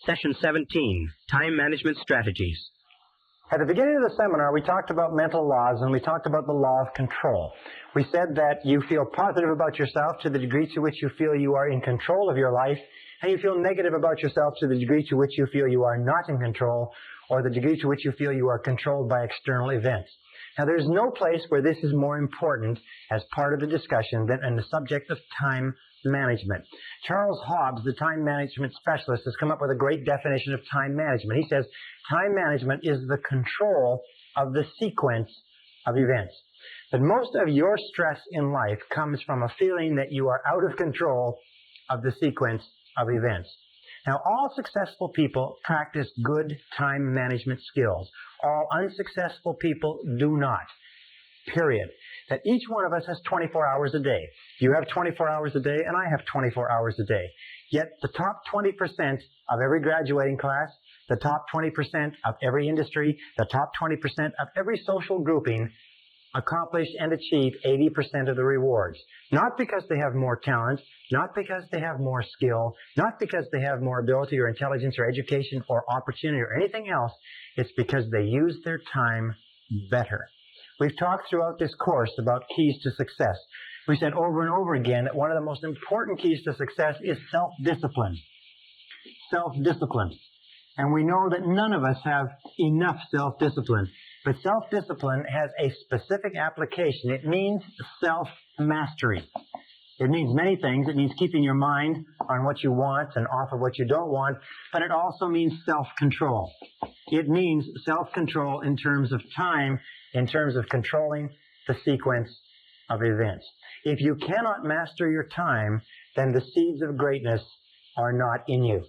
Session 17, Time Management Strategies. At the beginning of the seminar, we talked about mental laws and we talked about the law of control. We said that you feel positive about yourself to the degree to which you feel you are in control of your life, and you feel negative about yourself to the degree to which you feel you are not in control, or the degree to which you feel you are controlled by external events. Now, there's no place where this is more important as part of the discussion than in the subject of time management. Charles Hobbs, the time management specialist, has come up with a great definition of time management. He says, time management is the control of the sequence of events. But most of your stress in life comes from a feeling that you are out of control of the sequence of events. Now, all successful people practice good time management skills. All unsuccessful people do not. Period. That each one of us has 24 hours a day. You have 24 hours a day, and I have 24 hours a day. Yet the top 20% of every graduating class, the top 20% of every industry, the top 20% of every social grouping accomplish and achieve 80% of the rewards. Not because they have more talent, not because they have more skill, not because they have more ability or intelligence or education or opportunity or anything else. It's because they use their time better. We've talked throughout this course about keys to success. We said over and over again that one of the most important keys to success is self-discipline. Self-discipline. And we know that none of us have enough self-discipline. But self-discipline has a specific application. It means self-mastery. It means many things. It means keeping your mind on what you want and off of what you don't want. But it also means self-control. It means self-control in terms of time, in terms of controlling the sequence of events. If you cannot master your time, then the seeds of greatness are not in you.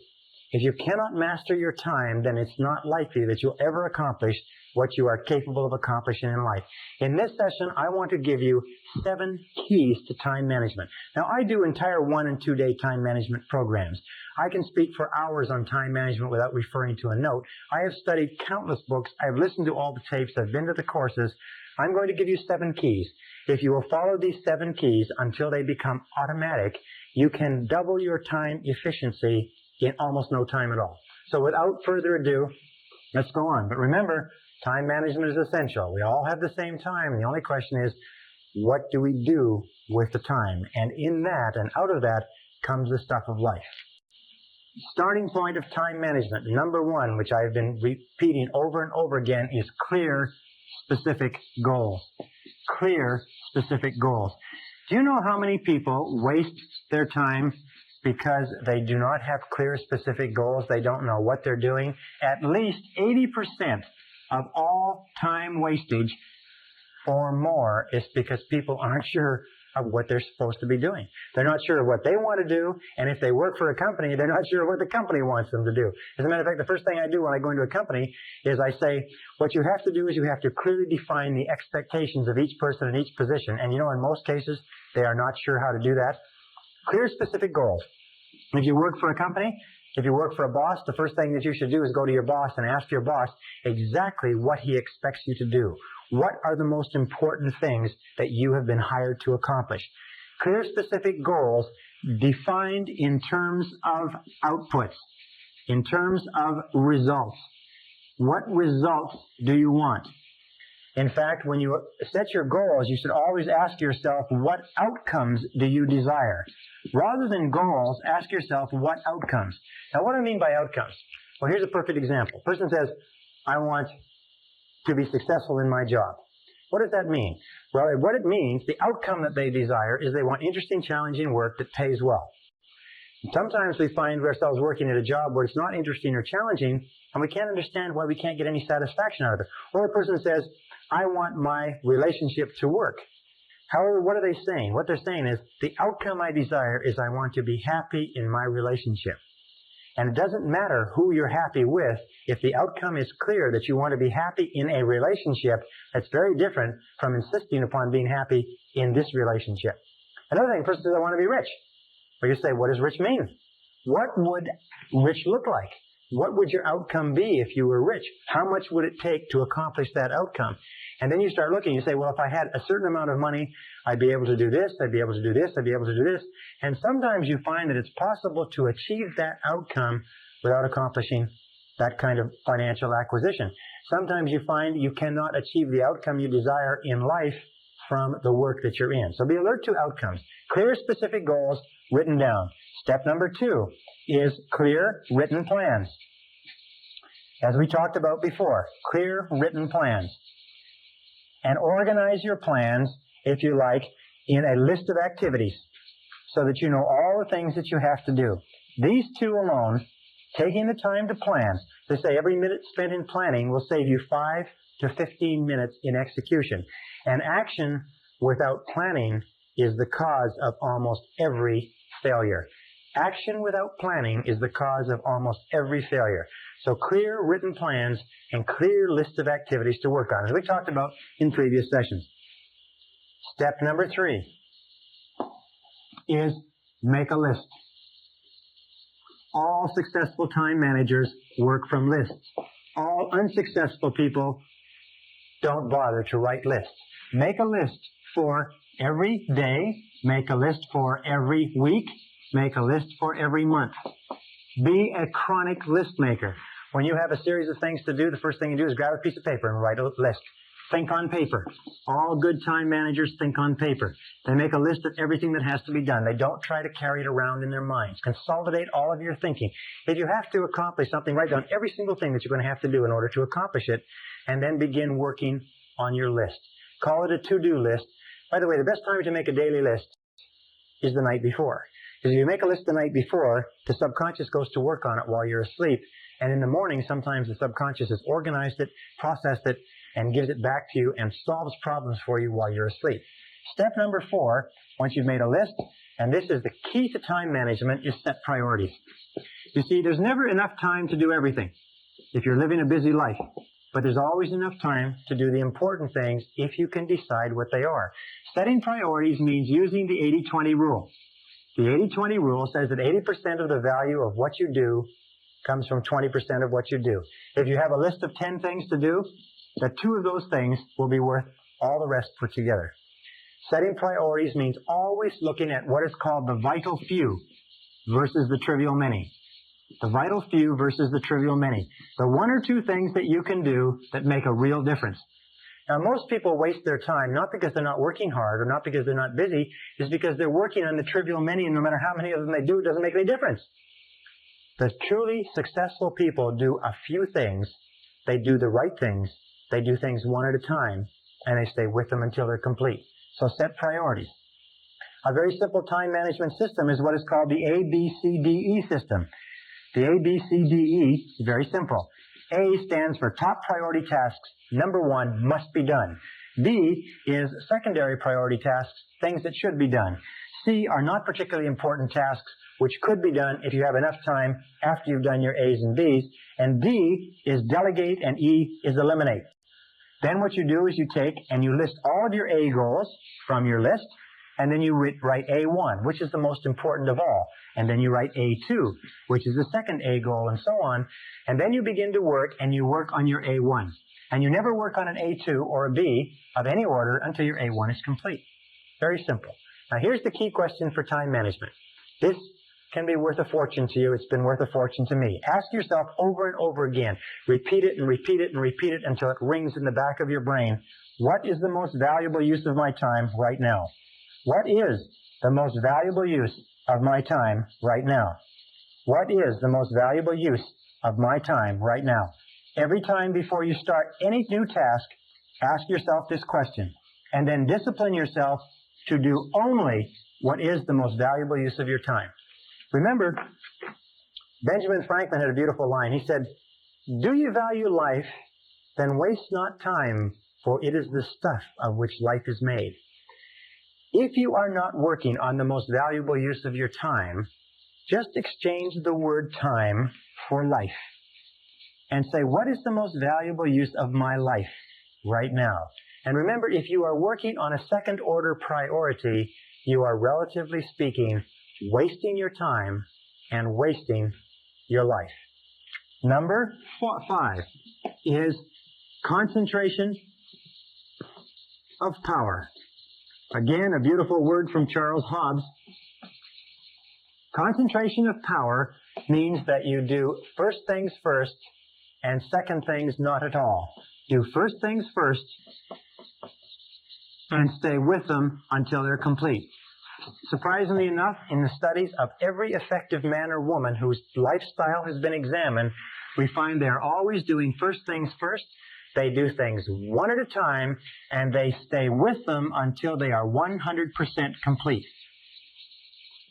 If you cannot master your time, then it's not likely that you'll ever accomplish what you are capable of accomplishing in life. In this session, I want to give you 7 keys to time management. Now, I do entire 1 and 2 day time management programs. I can speak for hours on time management without referring to a note. I have studied countless books. I've listened to all the tapes. I've been to the courses. I'm going to give you 7 keys. If you will follow these 7 keys until they become automatic, you can double your time efficiency in almost no time at all. So without further ado, let's go on. But remember, time management is essential. We all have the same time. The only question is, what do we do with the time? And in that and out of that comes the stuff of life. Starting point of time management, number 1, which I've been repeating over and over again, is clear, specific goals. Clear, specific goals. Do you know how many people waste their time because they do not have clear, specific goals? They don't know what they're doing. At least 80% of all time wastage or more is because people aren't sure of what they're supposed to be doing. They're not sure of what they want to do, and if they work for a company, they're not sure what the company wants them to do. As a matter of fact, the first thing I do when I go into a company is I say, what you have to do is you have to clearly define the expectations of each person in each position. And you know, in most cases, they are not sure how to do that. Clear, specific goals. If you work for a company, if you work for a boss, the first thing that you should do is go to your boss and ask your boss exactly what he expects you to do. What are the most important things that you have been hired to accomplish? Clear, specific goals defined in terms of outputs, in terms of results. What results do you want? In fact, when you set your goals, you should always ask yourself, what outcomes do you desire? Rather than goals, ask yourself, what outcomes? Now, what do I mean by outcomes? Well, here's a perfect example. A person says, I want to be successful in my job. What does that mean? Well, what it means, the outcome that they desire is they want interesting, challenging work that pays well. Sometimes we find ourselves working at a job where it's not interesting or challenging, and we can't understand why we can't get any satisfaction out of it. Or a person says, I want my relationship to work. However, what are they saying? What they're saying is, the outcome I desire is I want to be happy in my relationship. And it doesn't matter who you're happy with. If the outcome is clear that you want to be happy in a relationship, that's very different from insisting upon being happy in this relationship. Another thing, a person says, I want to be rich. Well, you say, what does rich mean? What would rich look like? What would your outcome be if you were rich? How much would it take to accomplish that outcome? And then you start looking, you say, well, if I had a certain amount of money, I'd be able to do this, I'd be able to do this, I'd be able to do this. And sometimes you find that it's possible to achieve that outcome without accomplishing that kind of financial acquisition. Sometimes you find you cannot achieve the outcome you desire in life from the work that you're in. So be alert to outcomes. Clear, specific goals written down. Step number 2 is clear written plans. As we talked about before, clear written plans. And organize your plans, if you like, in a list of activities so that you know all the things that you have to do. These two alone, taking the time to plan, they say every minute spent in planning will save you 5 to 15 minutes in execution. And action without planning is the cause of almost every failure. Action without planning is the cause of almost every failure. So clear written plans and clear lists of activities to work on, as we talked about in previous sessions. Step number 3 is make a list. All successful time managers work from lists. All unsuccessful people don't bother to write lists. Make a list for every day. Make a list for every week. Make a list for every month. Be a chronic list maker. When you have a series of things to do, the first thing you do is grab a piece of paper and write a list. Think on paper. All good time managers think on paper. They make a list of everything that has to be done. They don't try to carry it around in their minds. Consolidate all of your thinking. If you have to accomplish something, write down every single thing that you're going to have to do in order to accomplish it, and then begin working on your list. Call it a to-do list. By the way, the best time to make a daily list is the night before. Because if you make a list the night before, the subconscious goes to work on it while you're asleep. And in the morning, sometimes the subconscious has organized it, processed it, and gives it back to you and solves problems for you while you're asleep. Step number 4, once you've made a list, and this is the key to time management, is set priorities. You see, there's never enough time to do everything if you're living a busy life. But there's always enough time to do the important things if you can decide what they are. Setting priorities means using the 80-20 rule. The 80-20 rule says that 80% of the value of what you do comes from 20% of what you do. If you have a list of 10 things to do, that 2 of those things will be worth all the rest put together. Setting priorities means always looking at what is called the vital few versus the trivial many. The vital few versus the trivial many. The 1 or 2 things that you can do that make a real difference. Now, most people waste their time, not because they're not working hard or not because they're not busy, it's because they're working on the trivial many, and no matter how many of them they do, it doesn't make any difference. The truly successful people do a few things. They do the right things. They do things 1 at a time, and they stay with them until they're complete. So set priorities. A very simple time management system is what is called the ABCDE system. The ABCDE is very simple. A stands for top priority tasks. Number 1 must be done. B is secondary priority tasks, things that should be done. C are not particularly important tasks, which could be done if you have enough time after you've done your A's and B's. And D is delegate, and E is eliminate. Then what you do is you take and you list all of your A goals from your list, and then you write A1, which is the most important of all. And then you write A2, which is the second A goal, and so on. And then you begin to work, and you work on your A1. And you never work on an A2 or a B of any order until your A1 is complete. Very simple. Now here's the key question for time management. This can be worth a fortune to you. It's been worth a fortune to me. Ask yourself over and over again. Repeat it and repeat it and repeat it until it rings in the back of your brain. What is the most valuable use of my time right now? What is the most valuable use of my time right now? What is the most valuable use of my time right now? Every time before you start any new task, ask yourself this question, and then discipline yourself to do only what is the most valuable use of your time. Remember, Benjamin Franklin had a beautiful line. He said, "Do you value life? Then waste not time, for it is the stuff of which life is made." If you are not working on the most valuable use of your time, just exchange the word time for life and say, what is the most valuable use of my life right now? And remember, if you are working on a second order priority, you are, relatively speaking, wasting your time and wasting your life. Number 5 is concentration of power. Again, a beautiful word from Charles Hobbes. Concentration of power means that you do first things first and second things not at all. Do first things first and stay with them until they're complete. Surprisingly enough, in the studies of every effective man or woman whose lifestyle has been examined, we find they're always doing first things first. They do things one at a time, and they stay with them until they are 100% complete.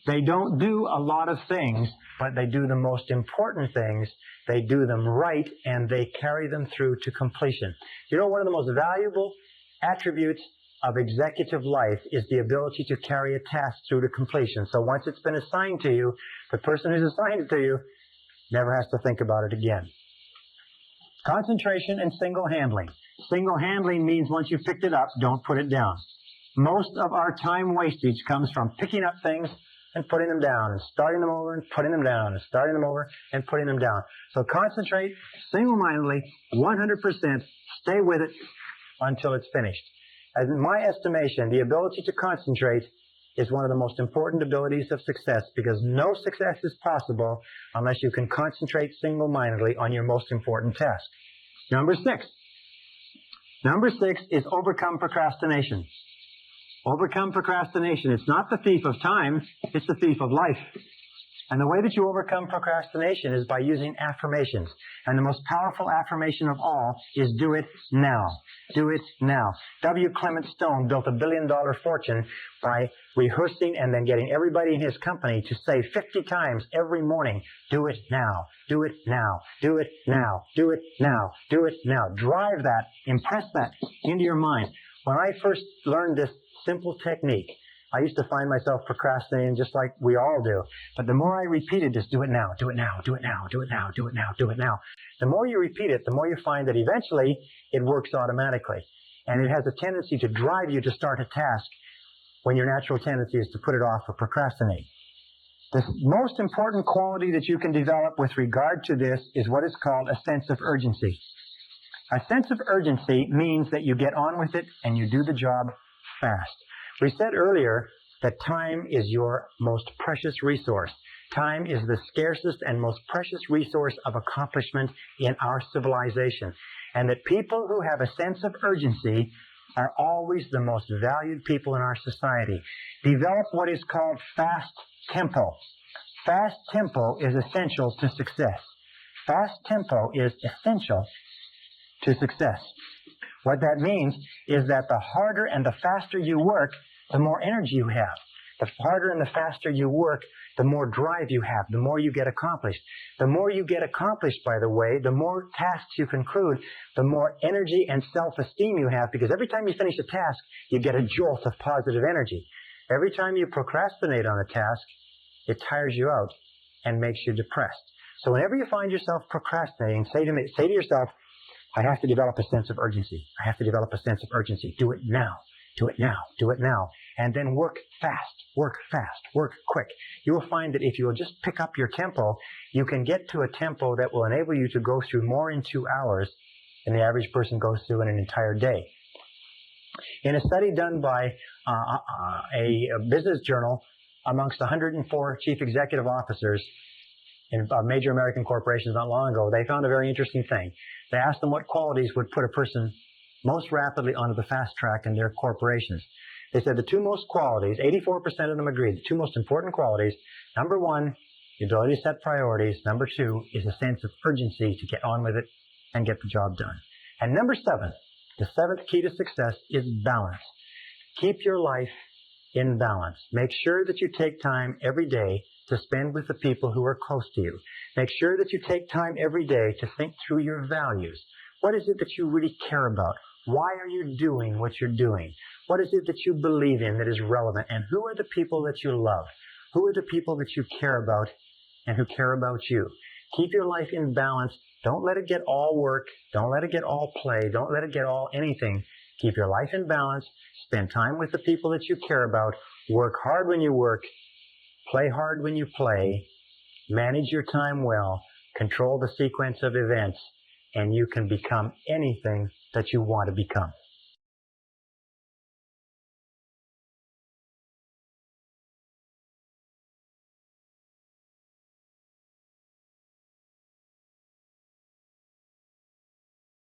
They don't do a lot of things, but they do the most important things. They do them right, and they carry them through to completion. You know, one of the most valuable attributes of executive life is the ability to carry a task through to completion. So once it's been assigned to you, the person who's assigned it to you never has to think about it again. Concentration and single handling. Single handling means once you've picked it up, don't put it down. Most of our time wastage comes from picking up things and putting them down, and starting them over and putting them down, and starting them over and putting them down. So concentrate single-mindedly, 100%, stay with it until it's finished. As in my estimation, the ability to concentrate is one of the most important abilities of success, because no success is possible unless you can concentrate single-mindedly on your most important task. Number 6. Number 6 is overcome procrastination. Overcome procrastination. It's not the thief of time, it's the thief of life. And the way that you overcome procrastination is by using affirmations. And the most powerful affirmation of all is do it now. Do it now. W. Clement Stone built a billion-dollar fortune by rehearsing and then getting everybody in his company to say 50 times every morning, do it now, do it now, do it now, do it now, do it now. Drive that, impress that into your mind. When I first learned this simple technique, I used to find myself procrastinating just like we all do. But the more I repeated this, do it now, do it now, do it now, do it now, do it now, do it now. The more you repeat it, the more you find that eventually it works automatically. And it has a tendency to drive you to start a task when your natural tendency is to put it off or procrastinate. The most important quality that you can develop with regard to this is what is called a sense of urgency. A sense of urgency means that you get on with it and you do the job fast. We said earlier that time is your most precious resource. Time is the scarcest and most precious resource of accomplishment in our civilization. And that people who have a sense of urgency are always the most valued people in our society. Develop what is called fast tempo. Fast tempo is essential to success. Fast tempo is essential to success. What that means is that the harder and the faster you work, the more energy you have. The harder and the faster you work, the more drive you have, the more you get accomplished. The more you get accomplished, by the way, the more tasks you conclude, the more energy and self-esteem you have, because every time you finish a task, you get a jolt of positive energy. Every time you procrastinate on a task, it tires you out and makes you depressed. So whenever you find yourself procrastinating, say to yourself, I have to develop a sense of urgency. I have to develop a sense of urgency. Do it now. Do it now. Do it now. And then work fast, work quick. You will find that if you will just pick up your tempo, you can get to a tempo that will enable you to go through more in 2 hours than the average person goes through in an entire day. In a study done by a business journal amongst 104 chief executive officers in major American corporations not long ago, they found a very interesting thing. They asked them what qualities would put a person most rapidly onto the fast track in their corporations. They said the two most qualities, 84% of them agreed, the two most important qualities, number 1, the ability to set priorities. Number 2 is a sense of urgency to get on with it and get the job done. And number 7, the 7th key to success is balance. Keep your life in balance. Make sure that you take time every day to spend with the people who are close to you. Make sure that you take time every day to think through your values. What is it that you really care about? Why are you doing what you're doing? What is it that you believe in that is relevant? And who are the people that you love? Who are the people that you care about and who care about you? Keep your life in balance. Don't let it get all work. Don't let it get all play. Don't let it get all anything. Keep your life in balance. Spend time with the people that you care about. Work hard when you work. Play hard when you play. Manage your time well. Control the sequence of events. And you can become anything that you want to become.